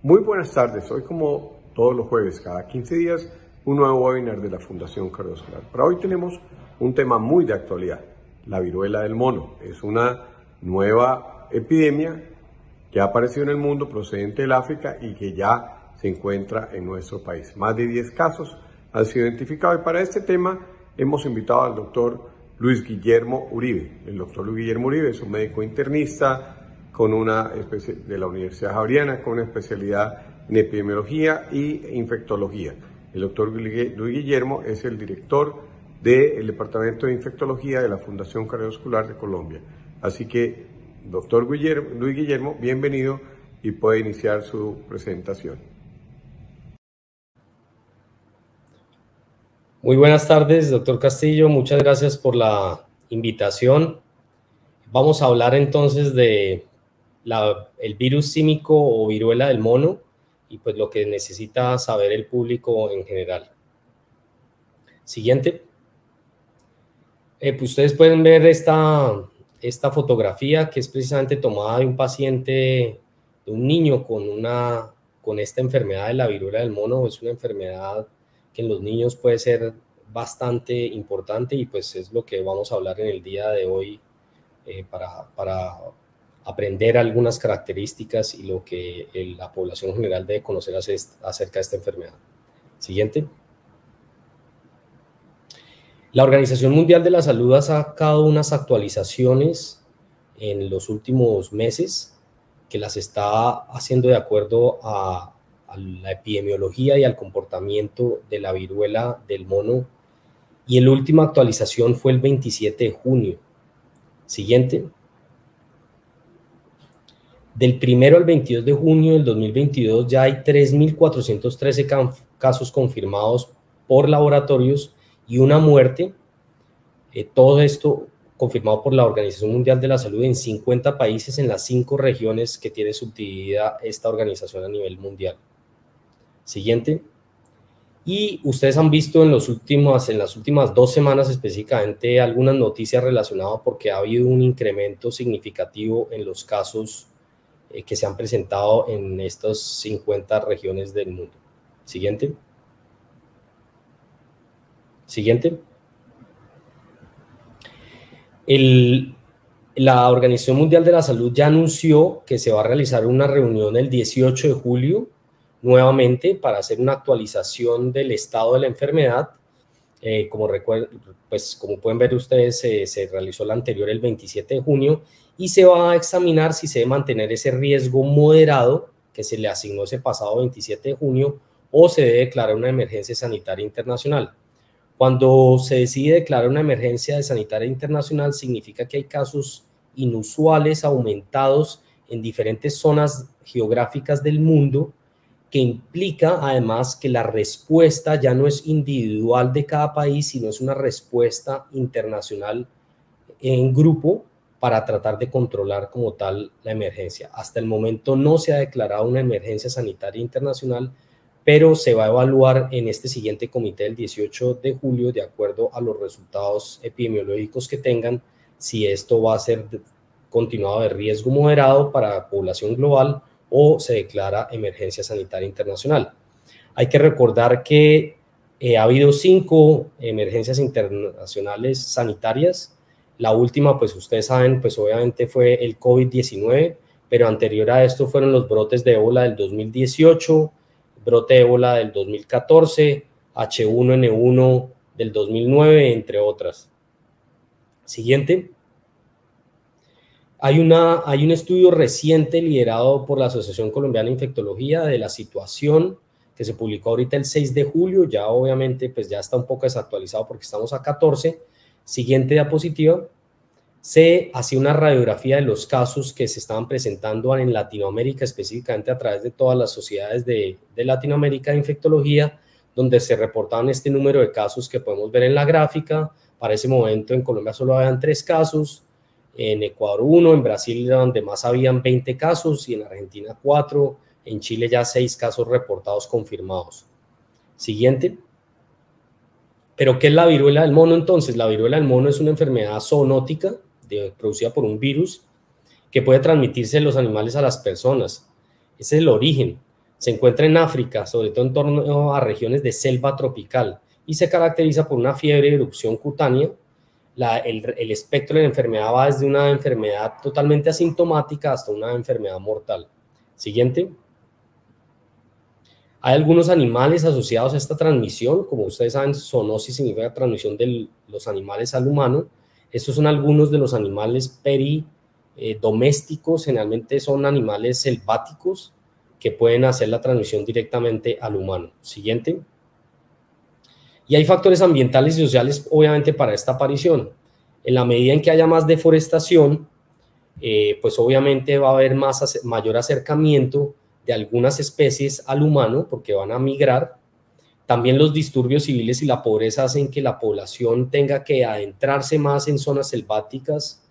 Muy buenas tardes. Hoy, como todos los jueves, cada 15 días, un nuevo webinar de la Fundación Cardiovascular. Para hoy tenemos un tema muy de actualidad, la viruela del mono. Es una nueva epidemia que ha aparecido en el mundo procedente del África y que ya se encuentra en nuestro país. Más de 10 casos han sido identificados y para este tema hemos invitado al doctor Luis Guillermo Uribe. El doctor Luis Guillermo Uribe es un médico internista con de la Universidad Javeriana, con una especialidad en epidemiología e infectología. El doctor Luis Guillermo es el director del Departamento de Infectología de la Fundación Cardiovascular de Colombia. Así que, doctor Luis Guillermo, bienvenido y puede iniciar su presentación. Muy buenas tardes, doctor Castillo. Muchas gracias por la invitación. Vamos a hablar entonces de el virus símico o viruela del mono y pues lo que necesita saber el público en general. Siguiente. Pues ustedes pueden ver esta fotografía que es precisamente tomada de un paciente, de un niño con esta enfermedad de la viruela del mono. Es una enfermedad que en los niños puede ser bastante importante y pues es lo que vamos a hablar en el día de hoy para aprender algunas características y lo que la población general debe conocer acerca de esta enfermedad. Siguiente. La Organización Mundial de la Salud ha sacado unas actualizaciones en los últimos meses que las está haciendo de acuerdo a la epidemiología y al comportamiento de la viruela del mono, y la última actualización fue el 27 de junio. Siguiente. Del 1 al 22 de junio del 2022 ya hay 3.413 casos confirmados por laboratorios y una muerte. Todo esto confirmado por la Organización Mundial de la Salud en 50 países en las 5 regiones que tiene subdividida esta organización a nivel mundial. Siguiente. Y ustedes han visto en las últimas 2 semanas específicamente algunas noticias relacionadas porque ha habido un incremento significativo en los casos que se han presentado en estas 50 regiones del mundo. Siguiente. Siguiente. La Organización Mundial de la Salud ya anunció que se va a realizar una reunión el 18 de julio nuevamente para hacer una actualización del estado de la enfermedad. Como pueden ver ustedes, se realizó la anterior el 27 de junio y se va a examinar si se debe mantener ese riesgo moderado que se le asignó ese pasado 27 de junio o se debe declarar una emergencia sanitaria internacional. Cuando se decide declarar una emergencia sanitaria internacional, significa que hay casos inusuales aumentados en diferentes zonas geográficas del mundo, que implica además que la respuesta ya no es individual de cada país, sino es una respuesta internacional en grupo para tratar de controlar como tal la emergencia. Hasta el momento no se ha declarado una emergencia sanitaria internacional, pero se va a evaluar en este siguiente comité del 18 de julio, de acuerdo a los resultados epidemiológicos que tengan, si esto va a ser continuado de riesgo moderado para la población global o se declara emergencia sanitaria internacional. Hay que recordar que ha habido 5 emergencias internacionales sanitarias. La última, pues ustedes saben, pues obviamente fue el COVID-19, pero anterior a esto fueron los brotes de ébola del 2018, brote de ébola del 2014, H1N1 del 2009, entre otras. Siguiente. Hay un estudio reciente liderado por la Asociación Colombiana de Infectología de la situación que se publicó ahorita el 6 de julio, ya obviamente pues ya está un poco desactualizado porque estamos a 14. Siguiente diapositiva. Se hacía una radiografía de los casos que se estaban presentando en Latinoamérica, específicamente a través de todas las sociedades de Latinoamérica de infectología, donde se reportaban este número de casos que podemos ver en la gráfica. Para ese momento en Colombia solo habían 3 casos, en Ecuador 1, en Brasil donde más habían 20 casos y en Argentina 4, en Chile ya 6 casos reportados confirmados. Siguiente. ¿Pero qué es la viruela del mono entonces? La viruela del mono es una enfermedad zoonótica producida por un virus que puede transmitirse de los animales a las personas. Ese es el origen. Se encuentra en África, sobre todo en torno a regiones de selva tropical, y se caracteriza por una fiebre de erupción cutánea. El espectro de la enfermedad va desde una enfermedad totalmente asintomática hasta una enfermedad mortal. Siguiente. Hay algunos animales asociados a esta transmisión. Como ustedes saben, zoonosis significa transmisión de los animales al humano. Estos son algunos de los animales domésticos, generalmente son animales selváticos que pueden hacer la transmisión directamente al humano. Siguiente. Y hay factores ambientales y sociales, obviamente, para esta aparición. En la medida en que haya más deforestación, pues obviamente va a haber mayor acercamiento de algunas especies al humano, porque van a migrar. También los disturbios civiles y la pobreza hacen que la población tenga que adentrarse más en zonas selváticas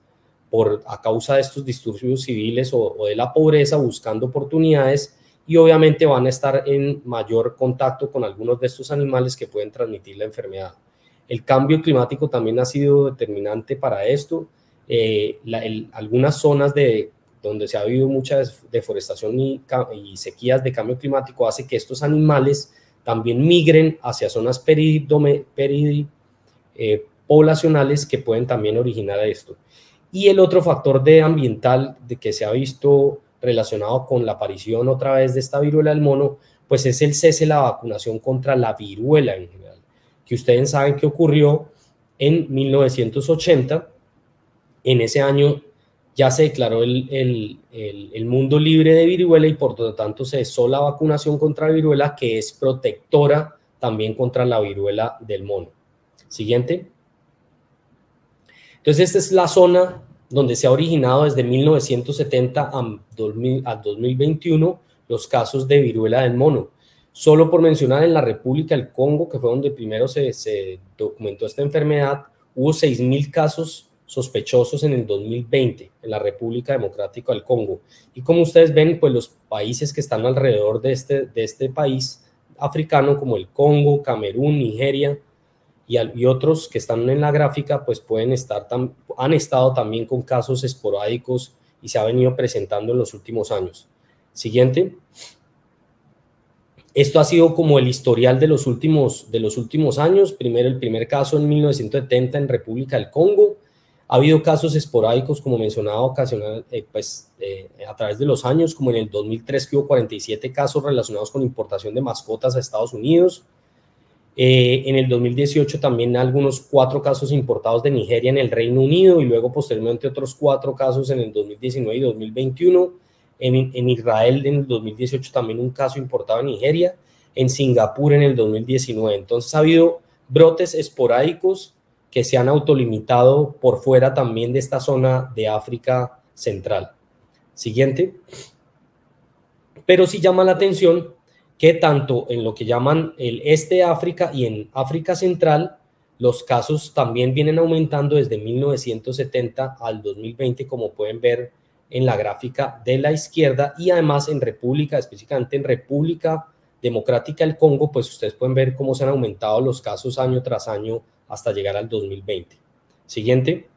a causa de estos disturbios civiles o de la pobreza, buscando oportunidades, y obviamente van a estar en mayor contacto con algunos de estos animales que pueden transmitir la enfermedad. El cambio climático también ha sido determinante para esto. Algunas zonas donde se ha habido mucha deforestación y sequías de cambio climático hace que estos animales también migren hacia zonas poblacionales que pueden también originar esto. Y el otro factor ambiental que se ha visto relacionado con la aparición otra vez de esta viruela del mono, pues es el cese de la vacunación contra la viruela en general, que ustedes saben que ocurrió en 1980. En ese año ya se declaró el mundo libre de viruela y por lo tanto se cesó la vacunación contra la viruela, que es protectora también contra la viruela del mono. Siguiente. Entonces esta es la zona donde se ha originado desde 1970 a 2021 los casos de viruela del mono. Solo por mencionar, en la República del Congo, que fue donde primero se documentó esta enfermedad, hubo 6.000 casos sospechosos en el 2020 en la República Democrática del Congo. Y como ustedes ven, pues los países que están alrededor de este país africano, como el Congo, Camerún, Nigeria y otros que están en la gráfica, pues han estado también con casos esporádicos y se ha venido presentando en los últimos años. Siguiente. Esto ha sido como el historial de los últimos años. Primero, el primer caso en 1970 en República del Congo. Ha habido casos esporádicos, como mencionaba, ocasional, a través de los años, como en el 2003 que hubo 47 casos relacionados con importación de mascotas a Estados Unidos. En el 2018 también algunos 4 casos importados de Nigeria en el Reino Unido y luego posteriormente otros 4 casos en el 2019 y 2021. En Israel en el 2018 también un caso importado en Nigeria. En Singapur en el 2019. Entonces ha habido brotes esporádicos que se han autolimitado por fuera también de esta zona de África Central. Siguiente. Pero sí llama la atención que tanto en lo que llaman el este de África y en África Central, los casos también vienen aumentando desde 1970 al 2020, como pueden ver en la gráfica de la izquierda, y además en República, específicamente en República Democrática del Congo, pues ustedes pueden ver cómo se han aumentado los casos año tras año hasta llegar al 2020. Siguiente.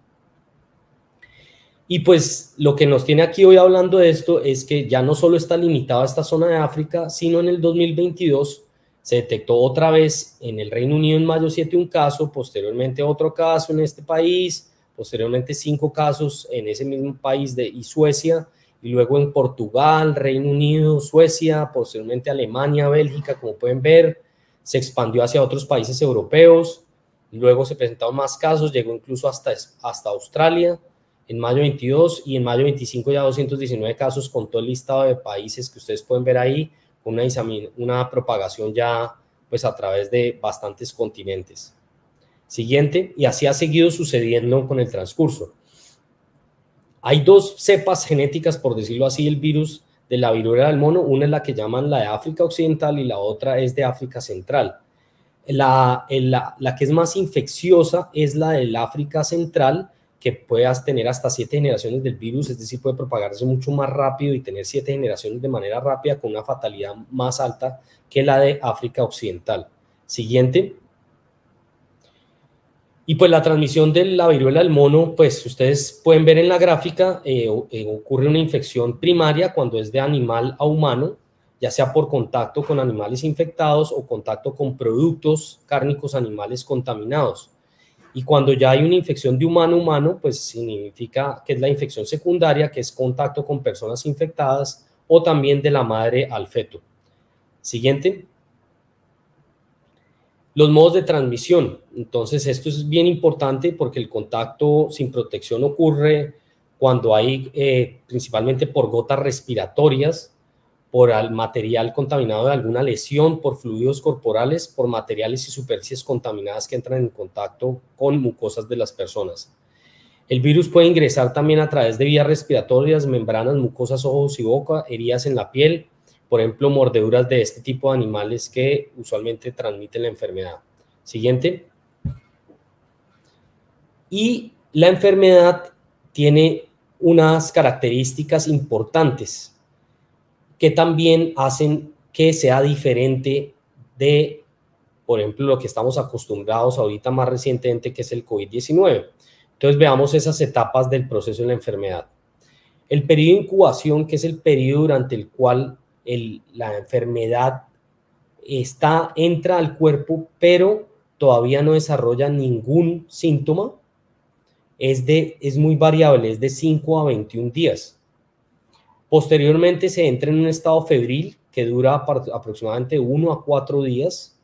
Y pues lo que nos tiene aquí hoy hablando de esto es que ya no solo está limitado a esta zona de África, sino en el 2022 se detectó otra vez en el Reino Unido en mayo 7 un caso, posteriormente otro caso en este país, posteriormente 5 casos en ese mismo país y Suecia, y luego en Portugal, Reino Unido, Suecia, posteriormente Alemania, Bélgica, como pueden ver, se expandió hacia otros países europeos, luego se presentaron más casos, llegó incluso hasta Australia, en mayo 22 y en mayo 25 ya 219 casos con todo el listado de países que ustedes pueden ver ahí, con una propagación ya pues a través de bastantes continentes. Siguiente, y así ha seguido sucediendo con el transcurso. Hay 2 cepas genéticas, por decirlo así, del virus de la viruela del mono. Una es la que llaman la de África Occidental y la otra es de África Central. La que es más infecciosa es la del África Central, que puede tener hasta 7 generaciones del virus, es decir, puede propagarse mucho más rápido y tener 7 generaciones de manera rápida con una fatalidad más alta que la de África Occidental. Siguiente. Y pues la transmisión de la viruela del mono, pues ustedes pueden ver en la gráfica, ocurre una infección primaria cuando es de animal a humano, ya sea por contacto con animales infectados o contacto con productos cárnicos animales contaminados. Y cuando ya hay una infección de humano a humano, pues significa que es la infección secundaria, que es contacto con personas infectadas, o también de la madre al feto. Siguiente. Los modos de transmisión. Entonces, esto es bien importante porque el contacto sin protección ocurre cuando hay, principalmente por gotas respiratorias, por el material contaminado de alguna lesión, por fluidos corporales, por materiales y superficies contaminadas que entran en contacto con mucosas de las personas. El virus puede ingresar también a través de vías respiratorias, membranas, mucosas, ojos y boca, heridas en la piel, por ejemplo, mordeduras de este tipo de animales que usualmente transmiten la enfermedad. Siguiente. Y la enfermedad tiene unas características importantes que también hacen que sea diferente de, por ejemplo, lo que estamos acostumbrados ahorita más recientemente, que es el COVID-19. Entonces, veamos esas etapas del proceso de la enfermedad. El periodo de incubación, que es el periodo durante el cual la enfermedad entra al cuerpo, pero todavía no desarrolla ningún síntoma, es muy variable, es de 5 a 21 días. Posteriormente se entra en un estado febril que dura aproximadamente 1 a 4 días,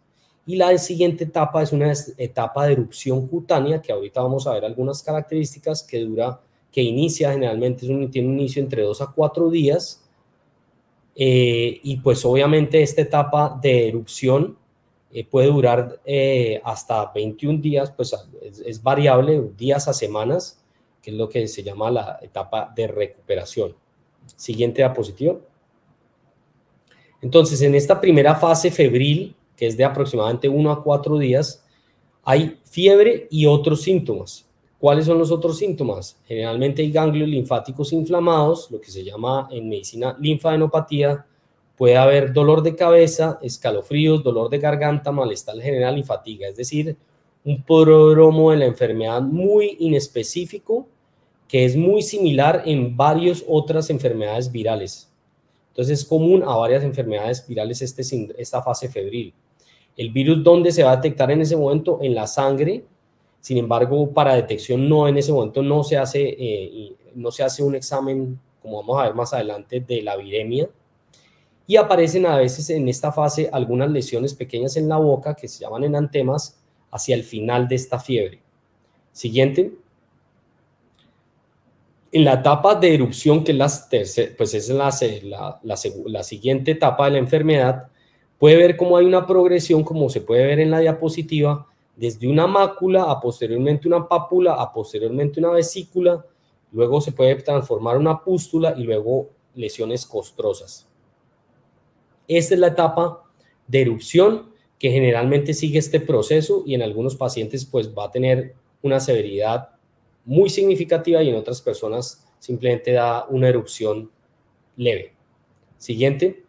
y la siguiente etapa es una etapa de erupción cutánea, que ahorita vamos a ver algunas características, que inicia generalmente, tiene un inicio entre 2 a 4 días, y pues obviamente esta etapa de erupción puede durar hasta 21 días, pues es variable, días a semanas, que es lo que se llama la etapa de recuperación. Siguiente diapositiva. Entonces, en esta primera fase febril, que es de aproximadamente 1 a 4 días, hay fiebre y otros síntomas. ¿Cuáles son los otros síntomas? Generalmente hay ganglios linfáticos inflamados, lo que se llama en medicina linfadenopatía. Puede haber dolor de cabeza, escalofríos, dolor de garganta, malestar general y fatiga. Es decir, un prodromo de la enfermedad muy inespecífico, que es muy similar en varias otras enfermedades virales. Entonces es común a varias enfermedades virales esta fase febril. El virus, ¿dónde se va a detectar en ese momento? En la sangre. Sin embargo, para detección en ese momento no se hace un examen, como vamos a ver más adelante, de la viremia. Y aparecen a veces en esta fase algunas lesiones pequeñas en la boca que se llaman enantemas hacia el final de esta fiebre. Siguiente. En la etapa de erupción, que es la siguiente etapa de la enfermedad, puede ver cómo hay una progresión, como se puede ver en la diapositiva, desde una mácula a posteriormente una pápula, a posteriormente una vesícula, luego se puede transformar una pústula y luego lesiones costrosas. Esta es la etapa de erupción que generalmente sigue este proceso, y en algunos pacientes pues va a tener una severidad muy significativa y en otras personas simplemente da una erupción leve. Siguiente.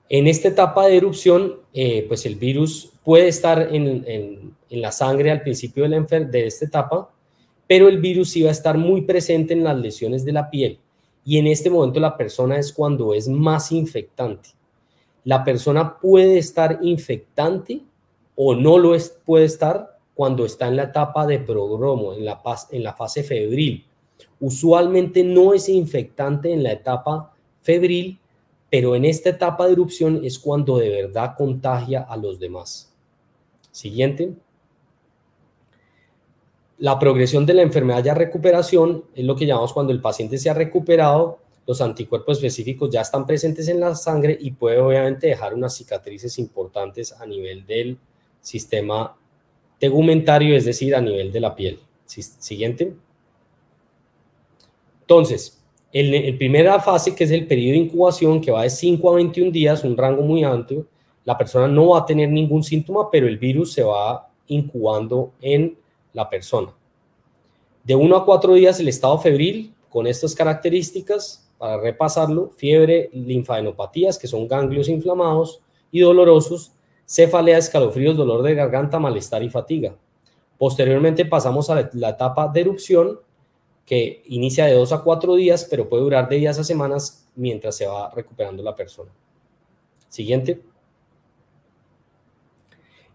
En esta etapa de erupción, pues el virus puede estar en la sangre al principio de esta etapa, pero el virus sí va a estar muy presente en las lesiones de la piel, y en este momento la persona es cuando es más infectante. La persona puede estar infectante o no puede estar cuando está en la etapa de prodromo, en la fase febril. Usualmente no es infectante en la etapa febril, pero en esta etapa de erupción es cuando de verdad contagia a los demás. Siguiente. La progresión de la enfermedad ya recuperación es lo que llamamos cuando el paciente se ha recuperado, los anticuerpos específicos ya están presentes en la sangre y puede obviamente dejar unas cicatrices importantes a nivel del sistema tegumentario, es decir, a nivel de la piel. Siguiente. Entonces, en primera fase, que es el periodo de incubación, que va de 5 a 21 días, un rango muy amplio, la persona no va a tener ningún síntoma, pero el virus se va incubando en la persona. De 1 a 4 días el estado febril, con estas características, para repasarlo: fiebre, linfadenopatías, que son ganglios inflamados y dolorosos, cefalea, escalofríos, dolor de garganta, malestar y fatiga. Posteriormente pasamos a la etapa de erupción, que inicia de 2 a 4 días, pero puede durar de días a semanas, mientras se va recuperando la persona. Siguiente.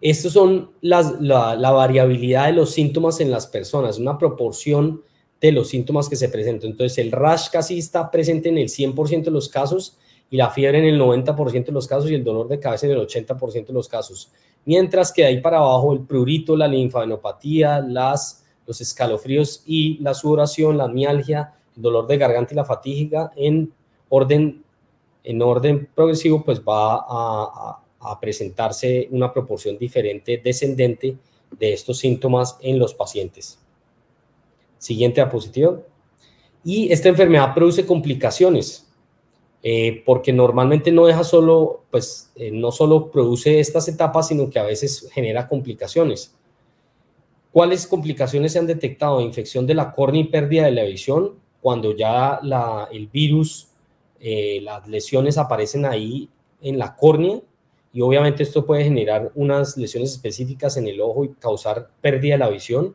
Estos son la variabilidad de los síntomas en las personas, una proporción de los síntomas que se presentan. Entonces, el rash casi está presente en el 100% de los casos y la fiebre en el 90% de los casos y el dolor de cabeza en el 80% de los casos. Mientras que de ahí para abajo el prurito, la linfadenopatía, los escalofríos y la sudoración, la mialgia, el dolor de garganta y la fatiga en orden progresivo, pues va a presentarse una proporción diferente, descendente de estos síntomas en los pacientes. Siguiente diapositiva. Y esta enfermedad produce complicaciones, porque normalmente no deja solo, pues no solo produce estas etapas, sino que a veces genera complicaciones. ¿Cuáles complicaciones se han detectado? Infección de la córnea y pérdida de la visión, cuando ya el virus, las lesiones aparecen ahí en la córnea, y obviamente esto puede generar unas lesiones específicas en el ojo y causar pérdida de la visión.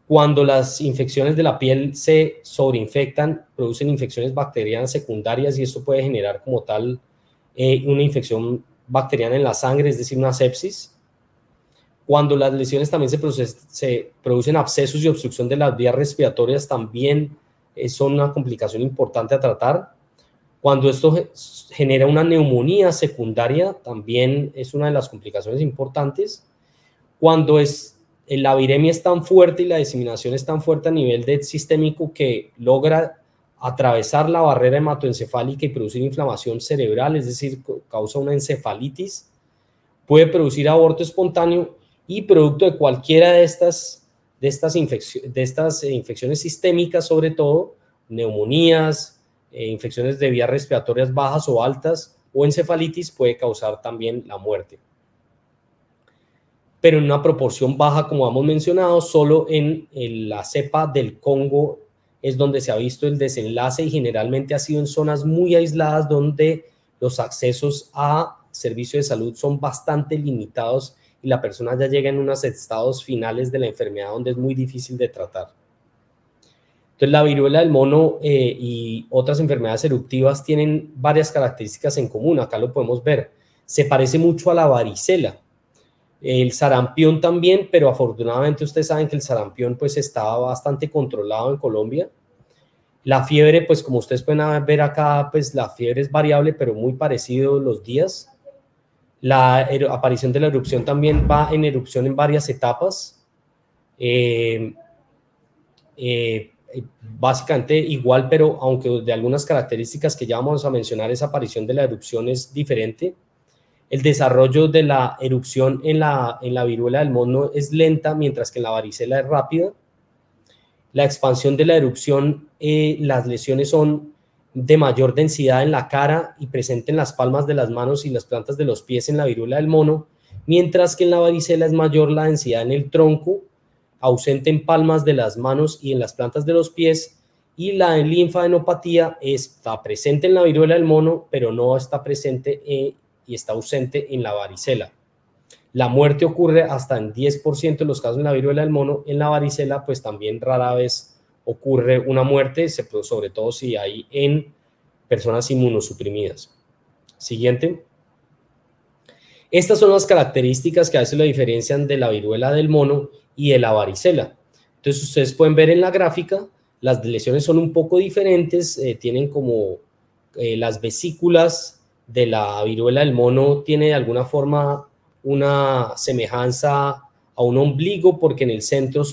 Cuando las infecciones de la piel se sobreinfectan, producen infecciones bacterianas secundarias y esto puede generar como tal una infección bacteriana en la sangre, es decir, una sepsis. Cuando las lesiones también se producen abscesos y obstrucción de las vías respiratorias, también son una complicación importante a tratar. Cuando esto genera una neumonía secundaria, también es una de las complicaciones importantes. Cuando la viremia es tan fuerte y la diseminación es tan fuerte a nivel sistémico que logra atravesar la barrera hematoencefálica y producir inflamación cerebral, es decir, causa una encefalitis, puede producir aborto espontáneo y producto de cualquiera de estas infecciones sistémicas, sobre todo neumonías, infecciones de vías respiratorias bajas o altas o encefalitis, puede causar también la muerte. Pero en una proporción baja, como hemos mencionado, solo en la cepa del Congo es donde se ha visto el desenlace y generalmente ha sido en zonas muy aisladas donde los accesos a servicios de salud son bastante limitados y la persona ya llega en unos estados finales de la enfermedad donde es muy difícil de tratar. Entonces, la viruela del mono y otras enfermedades eruptivas tienen varias características en común. Acá lo podemos ver. Se parece mucho a la varicela. El sarampión también, pero afortunadamente ustedes saben que el sarampión pues estaba bastante controlado en Colombia. La fiebre, pues como ustedes pueden ver acá, pues la fiebre es variable, pero muy parecido los días. La aparición de la erupción también va en erupción en varias etapas. Básicamente igual, pero aunque de algunas características que ya vamos a mencionar, esa aparición de la erupción es diferente. El desarrollo de la erupción en la viruela del mono es lenta, mientras que en la varicela es rápida. La expansión de la erupción, las lesiones son de mayor densidad en la cara y presente en las palmas de las manos y las plantas de los pies en la viruela del mono, mientras que en la varicela es mayor la densidad en el tronco, ausente en palmas de las manos y en las plantas de los pies, y la linfadenopatía está presente en la viruela del mono, pero no está presente y está ausente en la varicela. La muerte ocurre hasta en 10% de los casos en la viruela del mono. En la varicela, pues también rara vez ocurre una muerte, sobre todo si hay en personas inmunosuprimidas. Siguiente. Estas son las características que a veces lo diferencian de la viruela del mono y de la varicela. Entonces, ustedes pueden ver en la gráfica, las lesiones son un poco diferentes, tienen como las vesículas de la viruela del mono tiene de alguna forma una semejanza a un ombligo porque en el centro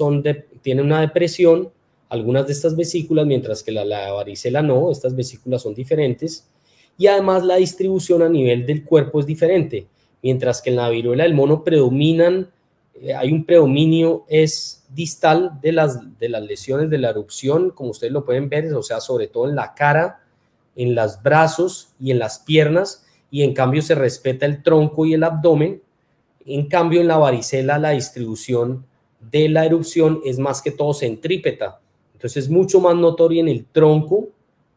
tiene una depresión, algunas de estas vesículas, mientras que la varicela no, estas vesículas son diferentes y además la distribución a nivel del cuerpo es diferente, mientras que en la viruela del mono hay un predominio distal de las lesiones de la erupción, como ustedes lo pueden ver, o sea, sobre todo en la cara, en los brazos y en las piernas, y en cambio se respeta el tronco y el abdomen. En cambio, en la varicela la distribución de la erupción es más que todo centrípeta, entonces es mucho más notoria en el tronco,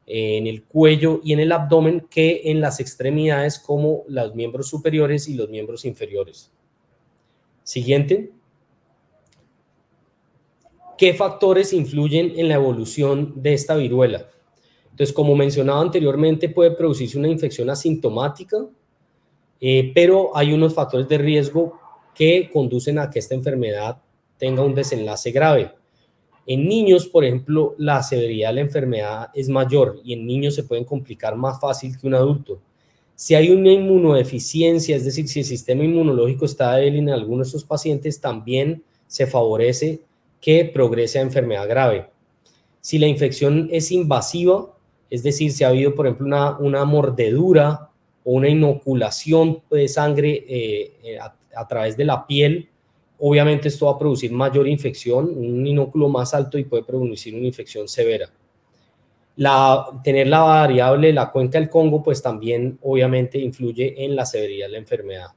en el cuello y en el abdomen que en las extremidades como los miembros superiores y los miembros inferiores. Siguiente. ¿Qué factores influyen en la evolución de esta viruela? Entonces, como mencionaba anteriormente, puede producirse una infección asintomática, pero hay unos factores de riesgo que conducen a que esta enfermedad tenga un desenlace grave. En niños, por ejemplo, la severidad de la enfermedad es mayor y en niños se pueden complicar más fácil que un adulto. Si hay una inmunodeficiencia, es decir, si el sistema inmunológico está débil en algunos de estos pacientes, también se favorece que progrese a enfermedad grave. Si la infección es invasiva, es decir, si ha habido, por ejemplo, una mordedura o una inoculación de sangre a través de la piel, obviamente esto va a producir mayor infección, un inóculo más alto y puede producir una infección severa. Tener la variable de la cuenca del Congo, pues también obviamente influye en la severidad de la enfermedad.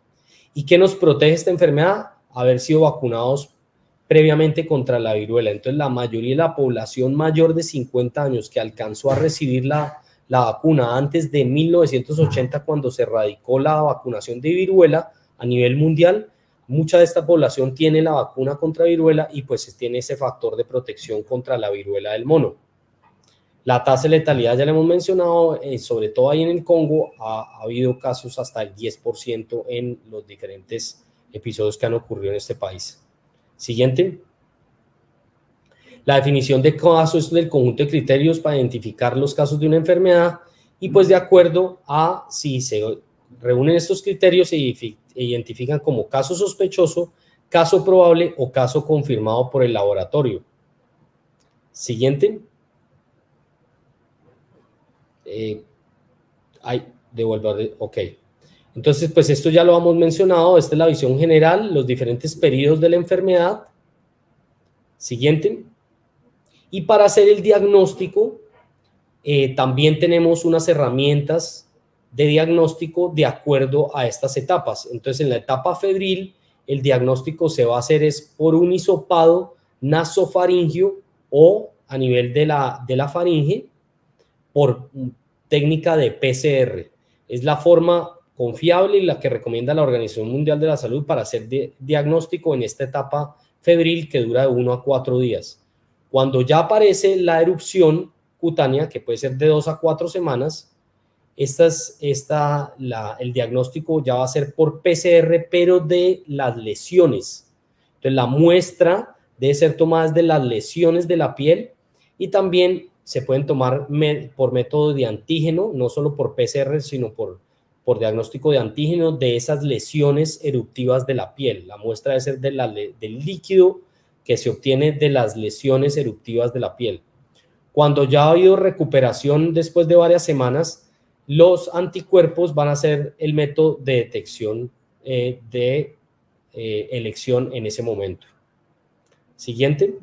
¿Y qué nos protege esta enfermedad? Haber sido vacunados previamente contra la viruela. Entonces, la mayoría de la población mayor de 50 años que alcanzó a recibir la vacuna antes de 1980, cuando se erradicó la vacunación de viruela a nivel mundial, mucha de esta población tiene la vacuna contra viruela y pues tiene ese factor de protección contra la viruela del mono. La tasa de letalidad ya la hemos mencionado, sobre todo ahí en el Congo ha habido casos hasta el 10% en los diferentes episodios que han ocurrido en este país. Siguiente. La definición de casos es del conjunto de criterios para identificar los casos de una enfermedad y pues de acuerdo a si se reúnen estos criterios se identifican como caso sospechoso, caso probable o caso confirmado por el laboratorio. Siguiente. Ok. Entonces, pues esto ya lo hemos mencionado. Esta es la visión general, los diferentes periodos de la enfermedad. Siguiente. Y para hacer el diagnóstico, también tenemos unas herramientas de diagnóstico de acuerdo a estas etapas. Entonces, en la etapa febril, el diagnóstico se va a hacer es por un hisopado nasofaringio o a nivel de la faringe por técnica de PCR. Es la forma confiable y la que recomienda la Organización Mundial de la Salud para hacer diagnóstico en esta etapa febril que dura de 1 a 4 días. Cuando ya aparece la erupción cutánea, que puede ser de 2 a 4 semanas, el diagnóstico ya va a ser por PCR, pero de las lesiones. Entonces, la muestra debe ser tomada de las lesiones de la piel y también se pueden tomar por método de antígeno, no solo por PCR, sino por diagnóstico de antígeno de esas lesiones eruptivas de la piel. La muestra debe ser del líquido que se obtiene de las lesiones eruptivas de la piel. Cuando ya ha habido recuperación después de varias semanas, los anticuerpos van a ser el método de detección de elección en ese momento. Siguiente.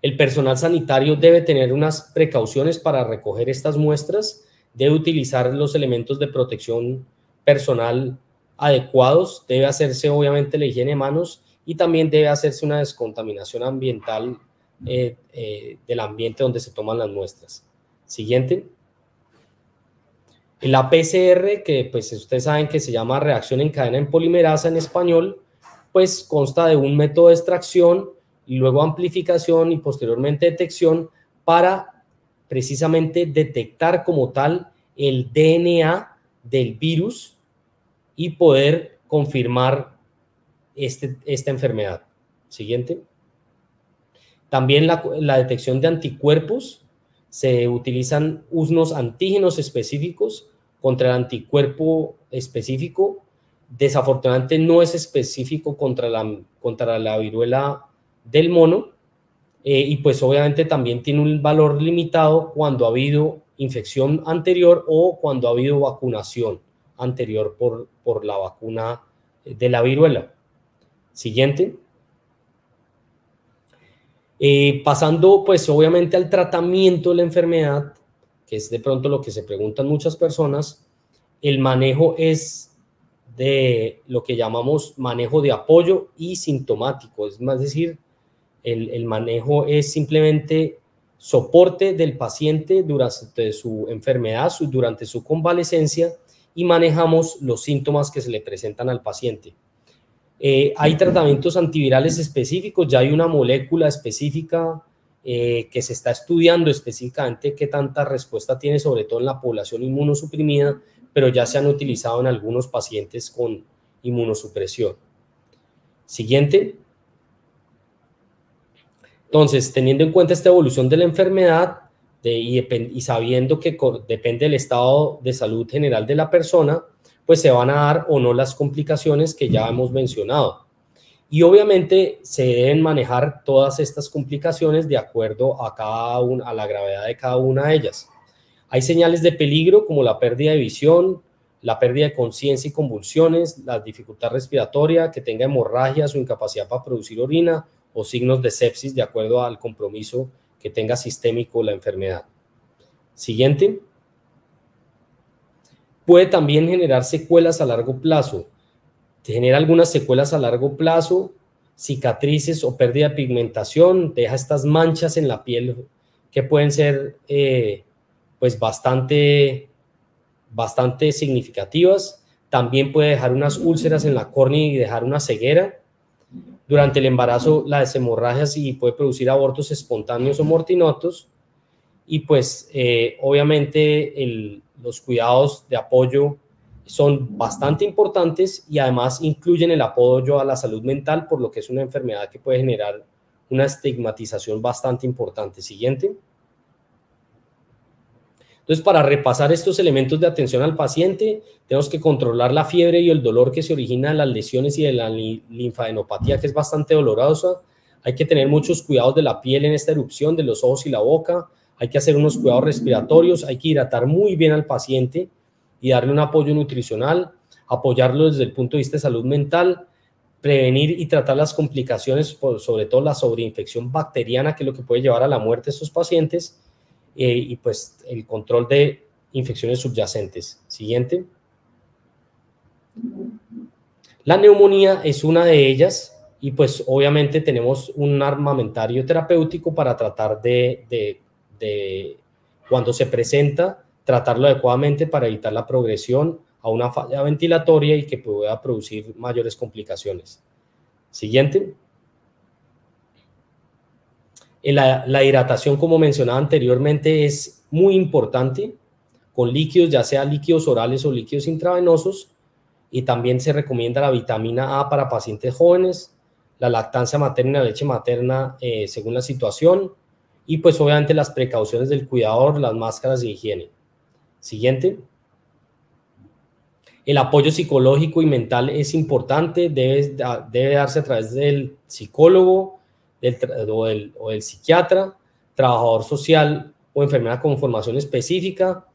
El personal sanitario debe tener unas precauciones para recoger estas muestras, debe utilizar los elementos de protección personal adecuados, debe hacerse obviamente la higiene de manos y también debe hacerse una descontaminación ambiental del ambiente donde se toman las muestras. Siguiente. La PCR, que pues ustedes saben que se llama reacción en cadena en polimerasa en español, pues consta de un método de extracción y luego amplificación y posteriormente detección para precisamente detectar como tal el DNA del virus y poder confirmar esta enfermedad. Siguiente. También la detección de anticuerpos. Se utilizan unos antígenos específicos contra el anticuerpo específico. Desafortunadamente no es específico contra la viruela del mono y pues obviamente también tiene un valor limitado cuando ha habido infección anterior o cuando ha habido vacunación anterior por la vacuna de la viruela. Siguiente. Pasando pues obviamente al tratamiento de la enfermedad, que es de pronto lo que se preguntan muchas personas, el manejo es de lo que llamamos manejo de apoyo y sintomático, es decir, el manejo es simplemente soporte del paciente durante su enfermedad, durante su convalecencia y manejamos los síntomas que se le presentan al paciente. Hay tratamientos antivirales específicos, ya hay una molécula específica que se está estudiando específicamente qué tanta respuesta tiene, sobre todo en la población inmunosuprimida, pero ya se han utilizado en algunos pacientes con inmunosupresión. Siguiente. Entonces, teniendo en cuenta esta evolución de la enfermedad y sabiendo que depende del estado de salud general de la persona, pues se van a dar o no las complicaciones que ya hemos mencionado. Y obviamente se deben manejar todas estas complicaciones de acuerdo a la gravedad de cada una de ellas. Hay señales de peligro como la pérdida de visión, la pérdida de conciencia y convulsiones, la dificultad respiratoria, que tenga hemorragias o incapacidad para producir orina, o signos de sepsis de acuerdo al compromiso que tenga sistémico la enfermedad. Siguiente. Puede también generar secuelas a largo plazo. Genera algunas secuelas a largo plazo, cicatrices o pérdida de pigmentación, deja estas manchas en la piel que pueden ser pues bastante significativas. También puede dejar unas úlceras en la córnea y dejar una ceguera. Durante el embarazo, las hemorragias y puede producir abortos espontáneos o mortinotos. Y pues obviamente los cuidados de apoyo son bastante importantes y además incluyen el apoyo a la salud mental, por lo que es una enfermedad que puede generar una estigmatización bastante importante. Siguiente. Entonces, para repasar estos elementos de atención al paciente, tenemos que controlar la fiebre y el dolor que se origina de las lesiones y de la linfadenopatía, que es bastante dolorosa. Hay que tener muchos cuidados de la piel en esta erupción, de los ojos y la boca. Hay que hacer unos cuidados respiratorios, hay que hidratar muy bien al paciente y darle un apoyo nutricional, apoyarlo desde el punto de vista de salud mental, prevenir y tratar las complicaciones, sobre todo la sobreinfección bacteriana, que es lo que puede llevar a la muerte de estos pacientes, y pues el control de infecciones subyacentes. Siguiente. La neumonía es una de ellas y pues obviamente tenemos un armamentario terapéutico para tratar de cuando se presenta, tratarlo adecuadamente para evitar la progresión a una falla ventilatoria y que pueda producir mayores complicaciones. Siguiente. La hidratación, como mencionaba anteriormente, es muy importante con líquidos, ya sea líquidos orales o líquidos intravenosos, y también se recomienda la vitamina A para pacientes jóvenes, la lactancia materna y la leche materna según la situación, y pues obviamente las precauciones del cuidador, las máscaras de higiene. Siguiente. El apoyo psicológico y mental es importante, debe darse a través del psicólogo o del psiquiatra, trabajador social o enfermera con formación específica.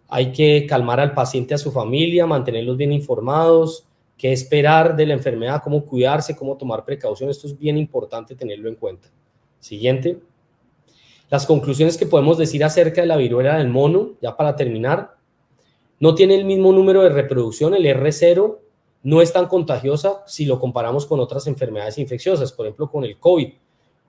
Hay que calmar al paciente, a su familia, mantenerlos bien informados, qué esperar de la enfermedad, cómo cuidarse, cómo tomar precauciones. Esto es bien importante tenerlo en cuenta. Siguiente. Las conclusiones que podemos decir acerca de la viruela del mono, ya para terminar: no tiene el mismo número de reproducción, el R0 no es tan contagiosa si lo comparamos con otras enfermedades infecciosas, por ejemplo con el COVID.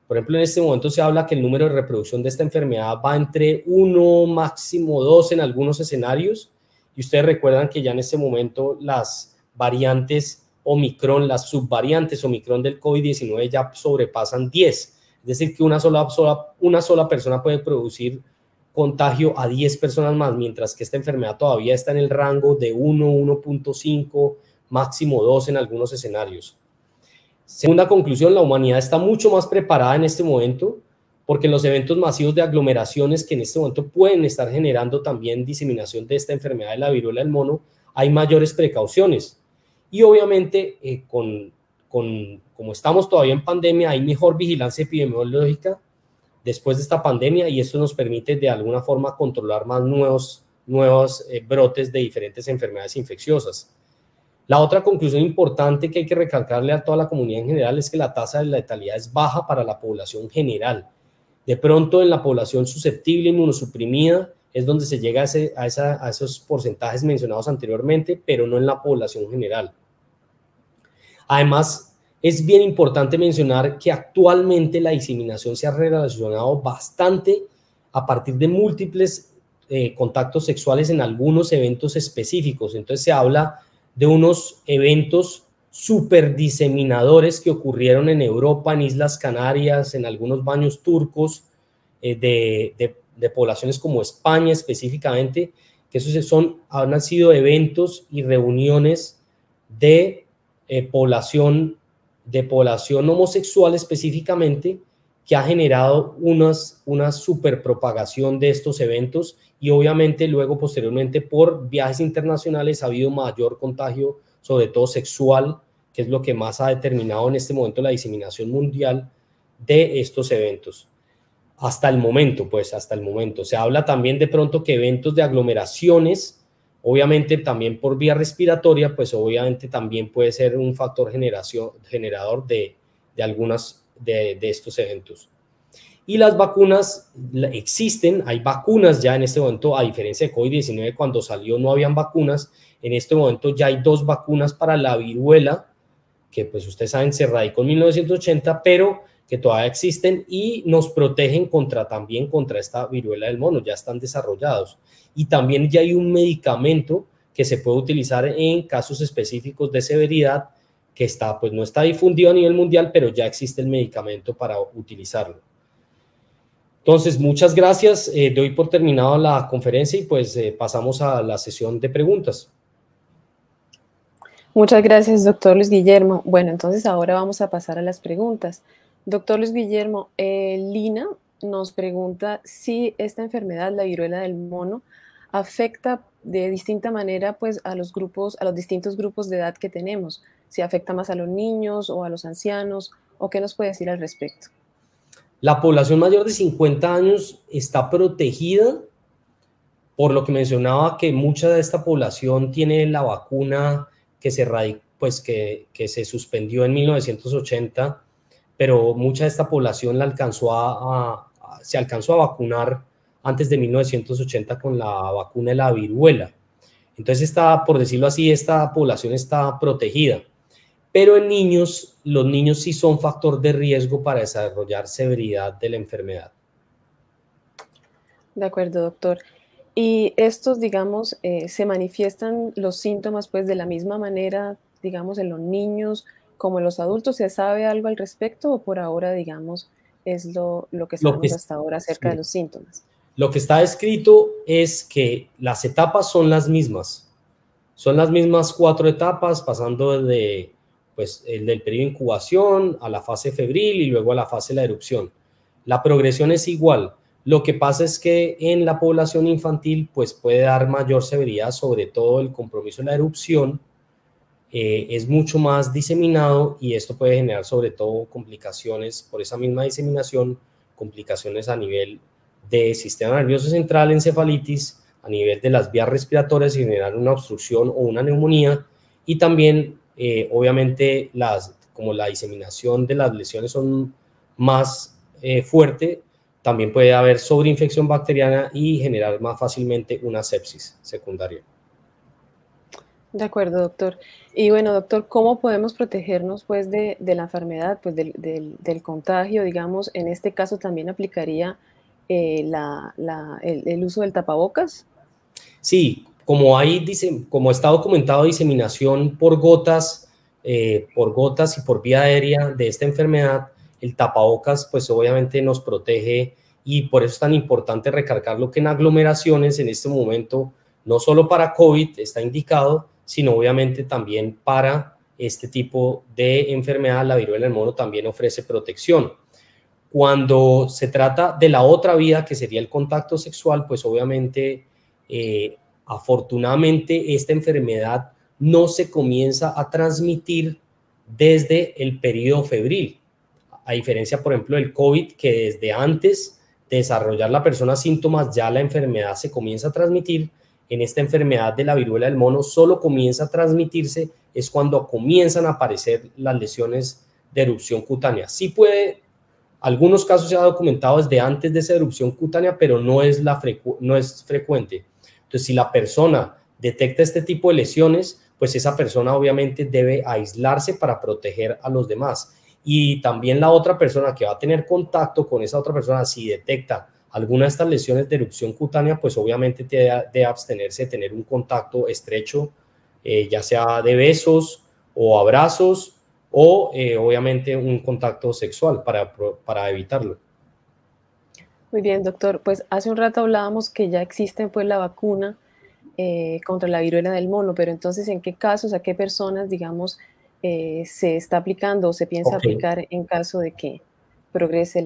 Por ejemplo, en este momento se habla que el número de reproducción de esta enfermedad va entre 1, máximo 2 en algunos escenarios, y ustedes recuerdan que ya en este momento las variantes Omicron, las subvariantes Omicron del COVID-19 ya sobrepasan 10. Es decir, que una sola persona puede producir contagio a 10 personas más, mientras que esta enfermedad todavía está en el rango de 1, 1.5, máximo 2 en algunos escenarios. Segunda conclusión: la humanidad está mucho más preparada en este momento, porque los eventos masivos de aglomeraciones que en este momento pueden estar generando también diseminación de esta enfermedad de la viruela del mono, hay mayores precauciones. Y obviamente como estamos todavía en pandemia, hay mejor vigilancia epidemiológica después de esta pandemia, y esto nos permite de alguna forma controlar más nuevos brotes de diferentes enfermedades infecciosas. La otra conclusión importante que hay que recalcarle a toda la comunidad en general es que la tasa de letalidad es baja para la población general. De pronto, en la población susceptible, inmunosuprimida, es donde se llega a esos porcentajes mencionados anteriormente, pero no en la población general. Además, es bien importante mencionar que actualmente la diseminación se ha relacionado bastante a partir de múltiples contactos sexuales en algunos eventos específicos. Entonces se habla de unos eventos superdiseminadores que ocurrieron en Europa, en Islas Canarias, en algunos baños turcos, de poblaciones como España específicamente, que esos han sido eventos y reuniones de población homosexual específicamente, que ha generado una superpropagación de estos eventos, y obviamente luego posteriormente por viajes internacionales ha habido mayor contagio, sobre todo sexual, que es lo que más ha determinado en este momento la diseminación mundial de estos eventos. Hasta el momento, se habla también de pronto que eventos de aglomeraciones, obviamente también por vía respiratoria, pues obviamente también puede ser un factor generador de algunas de estos eventos. Y las vacunas existen, hay vacunas ya en este momento, a diferencia de COVID-19, cuando salió no habían vacunas. En este momento ya hay 2 vacunas para la viruela, que pues ustedes saben se radicó en 1980, pero que todavía existen y nos protegen también contra esta viruela del mono, ya están desarrollados. Y también ya hay un medicamento que se puede utilizar en casos específicos de severidad, que pues no está difundido a nivel mundial, pero ya existe el medicamento para utilizarlo. Entonces, muchas gracias. Doy por terminado la conferencia y pues pasamos a la sesión de preguntas. Muchas gracias, doctor Luis Guillermo. Bueno, entonces ahora vamos a pasar a las preguntas. Doctor Luis Guillermo, Lina nos pregunta si esta enfermedad, la viruela del mono, afecta de distinta manera pues a los distintos grupos de edad que tenemos, si afecta más a los niños o a los ancianos, o qué nos puede decir al respecto. La población mayor de 50 años está protegida, por lo que mencionaba que mucha de esta población tiene la vacuna que se suspendió en 1980, pero mucha de esta población se alcanzó a vacunar antes de 1980 con la vacuna de la viruela. Entonces, por decirlo así, esta población está protegida. Pero en niños, los niños sí son factor de riesgo para desarrollar severidad de la enfermedad. De acuerdo, doctor. Y estos, digamos, se manifiestan los síntomas pues de la misma manera, digamos, en los niños como en los adultos. ¿Se sabe algo al respecto o por ahora, digamos, es lo que sabemos hasta ahora acerca de los síntomas? Lo que está escrito es que las etapas son las mismas. Son las mismas 4 etapas, pasando del periodo de incubación a la fase febril y luego a la fase de la erupción. La progresión es igual. Lo que pasa es que en la población infantil pues puede dar mayor severidad, sobre todo el compromiso de la erupción es mucho más diseminado, y esto puede generar sobre todo complicaciones por esa misma diseminación, complicaciones a nivel de sistema nervioso central, encefalitis, a nivel de las vías respiratorias y generar una obstrucción o una neumonía, y también obviamente como la diseminación de las lesiones son más fuerte, también puede haber sobreinfección bacteriana y generar más fácilmente una sepsis secundaria. De acuerdo, doctor. Y bueno, doctor, ¿cómo podemos protegernos pues de la enfermedad, pues del contagio? Digamos, en este caso también aplicaría el uso del tapabocas. Sí, como está documentado, diseminación por gotas y por vía aérea de esta enfermedad, el tapabocas pues obviamente nos protege, y por eso es tan importante recalcarlo que en aglomeraciones en este momento, no solo para COVID está indicado, sino obviamente también para este tipo de enfermedad, la viruela del mono también ofrece protección. Cuando se trata de la otra vía, que sería el contacto sexual, pues obviamente, afortunadamente, esta enfermedad no se comienza a transmitir desde el periodo febril, a diferencia, por ejemplo, del COVID, que desde antes de desarrollar la persona síntomas, ya la enfermedad se comienza a transmitir. En esta enfermedad de la viruela del mono solo comienza a transmitirse es cuando comienzan a aparecer las lesiones de erupción cutánea. Sí puede, algunos casos se ha documentado desde antes de esa erupción cutánea, pero no es frecuente. Entonces, si la persona detecta este tipo de lesiones, pues esa persona obviamente debe aislarse para proteger a los demás. Y también la otra persona que va a tener contacto con esa otra persona, si detecta alguna de estas lesiones de erupción cutánea, pues obviamente debe abstenerse de tener un contacto estrecho, ya sea de besos o abrazos, o obviamente un contacto sexual para evitarlo. Muy bien, doctor. Pues hace un rato hablábamos que ya existe pues la vacuna contra la viruela del mono, pero entonces, ¿en qué casos, a qué personas, digamos, se está aplicando o se piensa Ok, aplicar en caso de que progrese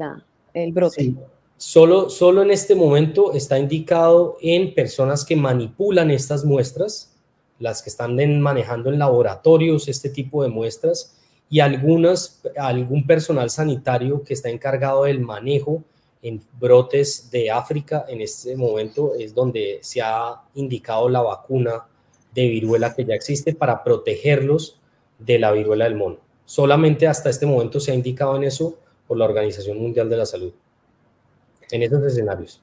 el brote? sí. Solo en este momento está indicado en personas que manipulan estas muestras, las que están manejando en laboratorios este tipo de muestras, y algún personal sanitario que está encargado del manejo en brotes de África. En este momento es donde se ha indicado la vacuna de viruela que ya existe para protegerlos de la viruela del mono. Solamente hasta este momento se ha indicado en eso por la Organización Mundial de la Salud, en esos escenarios.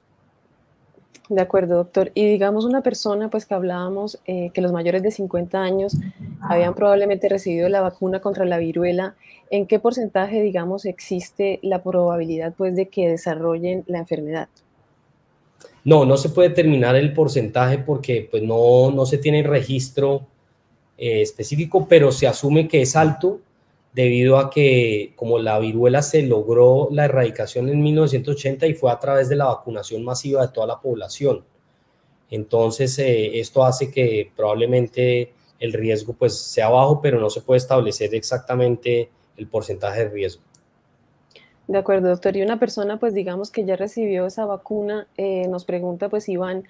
De acuerdo, doctor. Y digamos una persona, pues que hablábamos, que los mayores de 50 años habían probablemente recibido la vacuna contra la viruela, ¿en qué porcentaje, digamos, existe la probabilidad, pues, de que desarrollen la enfermedad? No se puede determinar el porcentaje porque pues no se tiene registro específico, pero se asume que es alto debido a que como la viruela se logró la erradicación en 1980 y fue a través de la vacunación masiva de toda la población. Entonces, esto hace que probablemente el riesgo pues sea bajo, pero no se puede establecer exactamente el porcentaje de riesgo. De acuerdo, doctor. Y una persona, pues digamos que ya recibió esa vacuna, nos pregunta, pues Iván,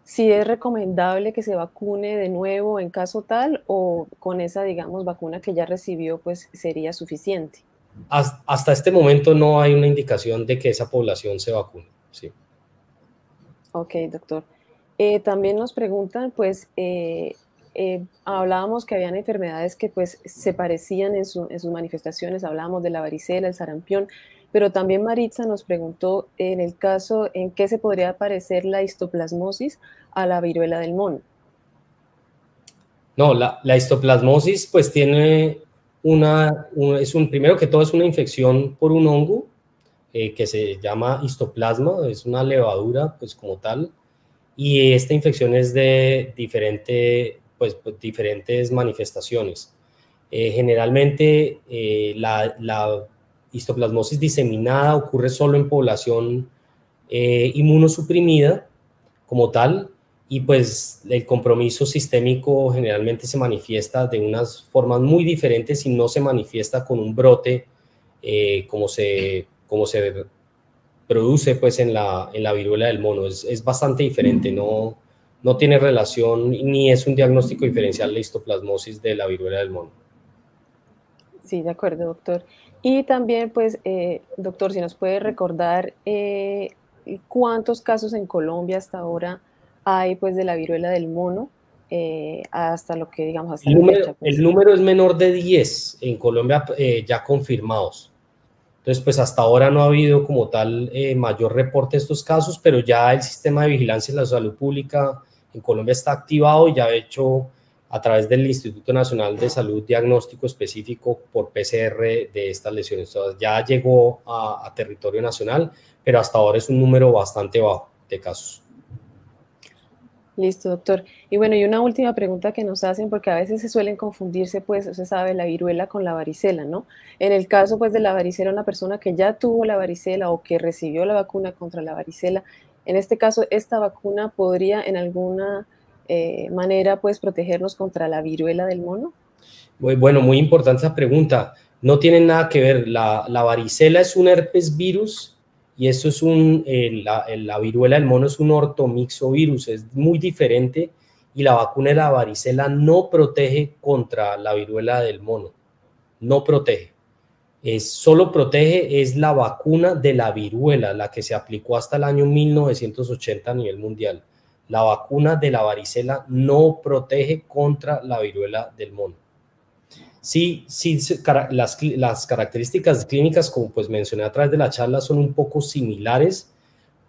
si es recomendable que se vacune de nuevo en caso tal o con esa, digamos, vacuna que ya recibió, pues sería suficiente. Hasta este momento no hay una indicación de que esa población se vacune. Sí. Ok, doctor. También nos preguntan, pues, hablábamos que habían enfermedades que pues se parecían en sus manifestaciones, hablábamos de la varicela, el sarampión, pero también Maritza nos preguntó en el caso en qué se podría parecer la histoplasmosis a la viruela del mono. No, la histoplasmosis pues tiene primero que todo es una infección por un hongo que se llama histoplasma, es una levadura pues como tal, y esta infección es de diferentes manifestaciones. Generalmente la histoplasmosis diseminada ocurre solo en población inmunosuprimida como tal, y pues el compromiso sistémico generalmente se manifiesta de unas formas muy diferentes y no se manifiesta con un brote como se produce pues en la viruela del mono. Es bastante diferente, no tiene relación ni es un diagnóstico diferencial la histoplasmosis de la viruela del mono. Sí, de acuerdo, doctor. Y también, pues, doctor, si nos puede recordar cuántos casos en Colombia hasta ahora hay, pues, de la viruela del mono, hasta lo que, digamos, hasta la fecha, El pues. número es menor de 10 en Colombia ya confirmados. Entonces, pues hasta ahora no ha habido como tal mayor reporte de estos casos, pero ya el sistema de vigilancia de la salud pública en Colombia está activado y ya ha hecho a través del Instituto Nacional de Salud diagnóstico específico por PCR de estas lesiones. Entonces, ya llegó a territorio nacional, pero hasta ahora es un número bastante bajo de casos. Listo, doctor. Y bueno, y una última pregunta que nos hacen, porque a veces se suelen confundirse, pues, usted sabe, la viruela con la varicela, ¿no? En el caso, pues, de la varicela, una persona que ya tuvo la varicela o que recibió la vacuna contra la varicela, en este caso, ¿esta vacuna podría en alguna manera, pues, protegernos contra la viruela del mono? Bueno, muy importante esa pregunta. No tienen nada que ver. La varicela es un herpes virus y eso es la viruela del mono es un ortomixovirus, es muy diferente y la vacuna de la varicela no protege contra la viruela del mono, no protege. Solo protege es la vacuna de la viruela, la que se aplicó hasta el año 1980 a nivel mundial. La vacuna de la varicela no protege contra la viruela del mono. Sí, las características clínicas, como pues mencioné a través de la charla, son un poco similares,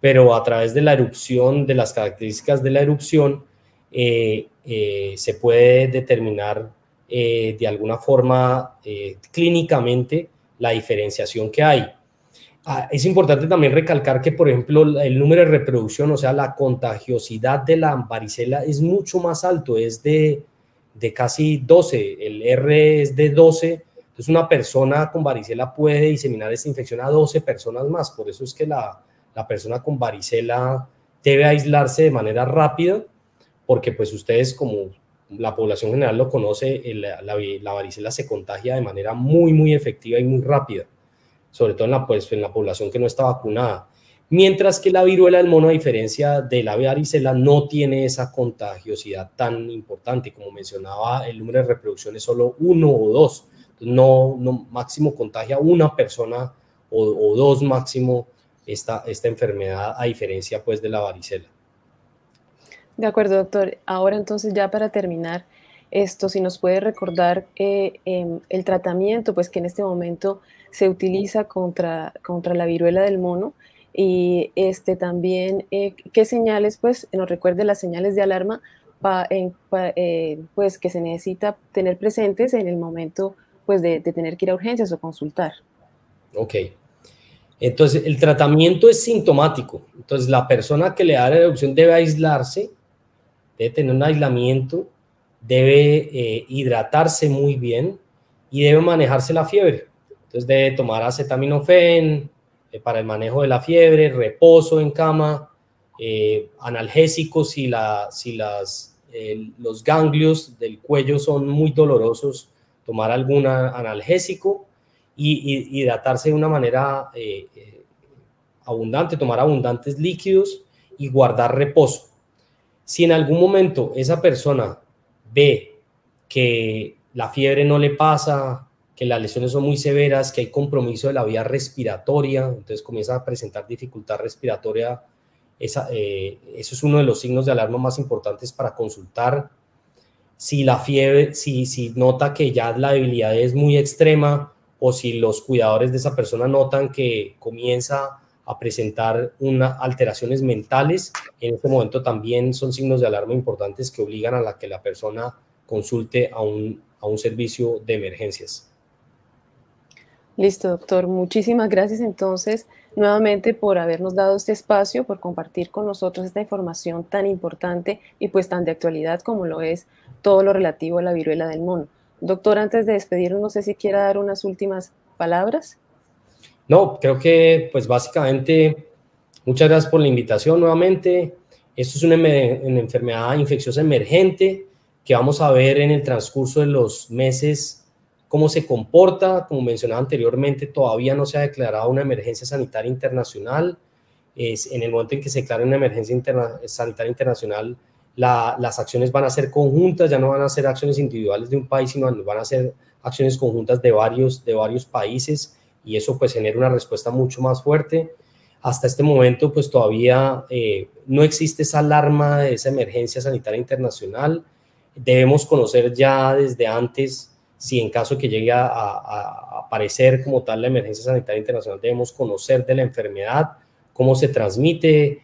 pero a través de la erupción, de las características de la erupción, se puede determinar de alguna forma clínicamente la diferenciación que hay. Es importante también recalcar que, por ejemplo, el número de reproducción, o sea, la contagiosidad de la varicela es mucho más alto, es de casi 12, el R es de 12, entonces una persona con varicela puede diseminar esta infección a 12 personas más, por eso es que la la persona con varicela debe aislarse de manera rápida, porque pues ustedes, como la población general lo conoce, la varicela se contagia de manera muy efectiva y muy rápida, sobre todo en la población que no está vacunada. Mientras que la viruela del mono, a diferencia de la varicela, no tiene esa contagiosidad tan importante. Como mencionaba, el número de reproducción es solo 1 o 2. No máximo contagia una persona o 2 máximo esta enfermedad, a diferencia pues de la varicela. De acuerdo, doctor. Ahora entonces, ya para terminar esto, si nos puede recordar el tratamiento pues que en este momento se utiliza contra la viruela del mono, y también qué señales, pues nos recuerde las señales de alarma pues que se necesita tener presentes en el momento pues de tener que ir a urgencias o consultar. Ok. Entonces, el tratamiento es sintomático. Entonces, la persona que le da la erupción debe aislarse, debe tener un aislamiento, debe hidratarse muy bien y debe manejarse la fiebre. Entonces, debe tomar acetaminofén para el manejo de la fiebre, reposo en cama, analgésicos si los ganglios del cuello son muy dolorosos, tomar algún analgésico y hidratarse de una manera abundante, tomar abundantes líquidos y guardar reposo. Si en algún momento esa persona ve que la fiebre no le pasa, que las lesiones son muy severas, que hay compromiso de la vía respiratoria, entonces comienza a presentar dificultad respiratoria, eso es uno de los signos de alarma más importantes para consultar. Si la fiebre, si nota que ya la debilidad es muy extrema, o si los cuidadores de esa persona notan que comienza a presentar alteraciones mentales, en este momento también son signos de alarma importantes que obligan a que la persona consulte a un servicio de emergencias. Listo, doctor. Muchísimas gracias entonces nuevamente por habernos dado este espacio, por compartir con nosotros esta información tan importante y pues tan de actualidad como lo es todo lo relativo a la viruela del mono. Doctor, antes de despedirnos, no sé si quiera dar unas últimas palabras. No, creo que pues básicamente muchas gracias por la invitación nuevamente. Esto es una enfermedad infecciosa emergente que vamos a ver en el transcurso de los meses cómo se comporta. Como mencionaba anteriormente, todavía no se ha declarado una emergencia sanitaria internacional. En el momento en que se declare una emergencia sanitaria internacional, las acciones van a ser conjuntas, ya no van a ser acciones individuales de un país, sino van a ser acciones conjuntas de varios países, y eso pues genera una respuesta mucho más fuerte. Hasta este momento pues todavía no existe esa alarma de esa emergencia sanitaria internacional. Debemos conocer ya desde antes, si en caso que llegue a aparecer como tal la emergencia sanitaria internacional, debemos conocer de la enfermedad, cómo se transmite,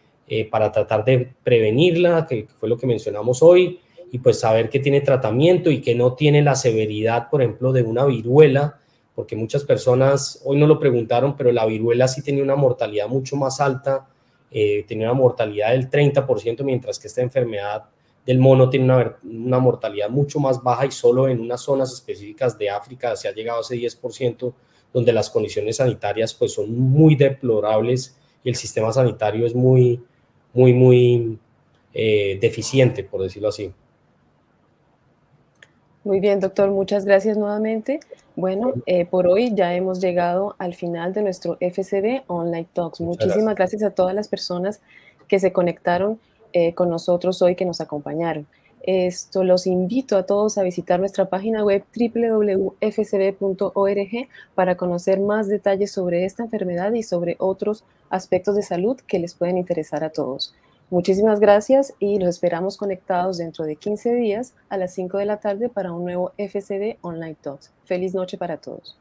para tratar de prevenirla, que fue lo que mencionamos hoy, y pues saber que tiene tratamiento y que no tiene la severidad, por ejemplo, de una viruela, porque muchas personas, hoy no lo preguntaron, pero la viruela sí tenía una mortalidad mucho más alta, tenía una mortalidad del 30%, mientras que esta enfermedad del mono tiene una mortalidad mucho más baja, y solo en unas zonas específicas de África se ha llegado a ese 10%, donde las condiciones sanitarias pues son muy deplorables y el sistema sanitario es muy deficiente, por decirlo así. Muy bien, doctor, muchas gracias nuevamente. Bueno, por hoy ya hemos llegado al final de nuestro FCB Online Talks. Muchísimas gracias a todas las personas que se conectaron con nosotros hoy, que nos acompañaron. Los invito a todos a visitar nuestra página web www.fcb.org para conocer más detalles sobre esta enfermedad y sobre otros aspectos de salud que les pueden interesar a todos. Muchísimas gracias y los esperamos conectados dentro de 15 días a las 5 de la tarde para un nuevo FCB Online Talks. Feliz noche para todos.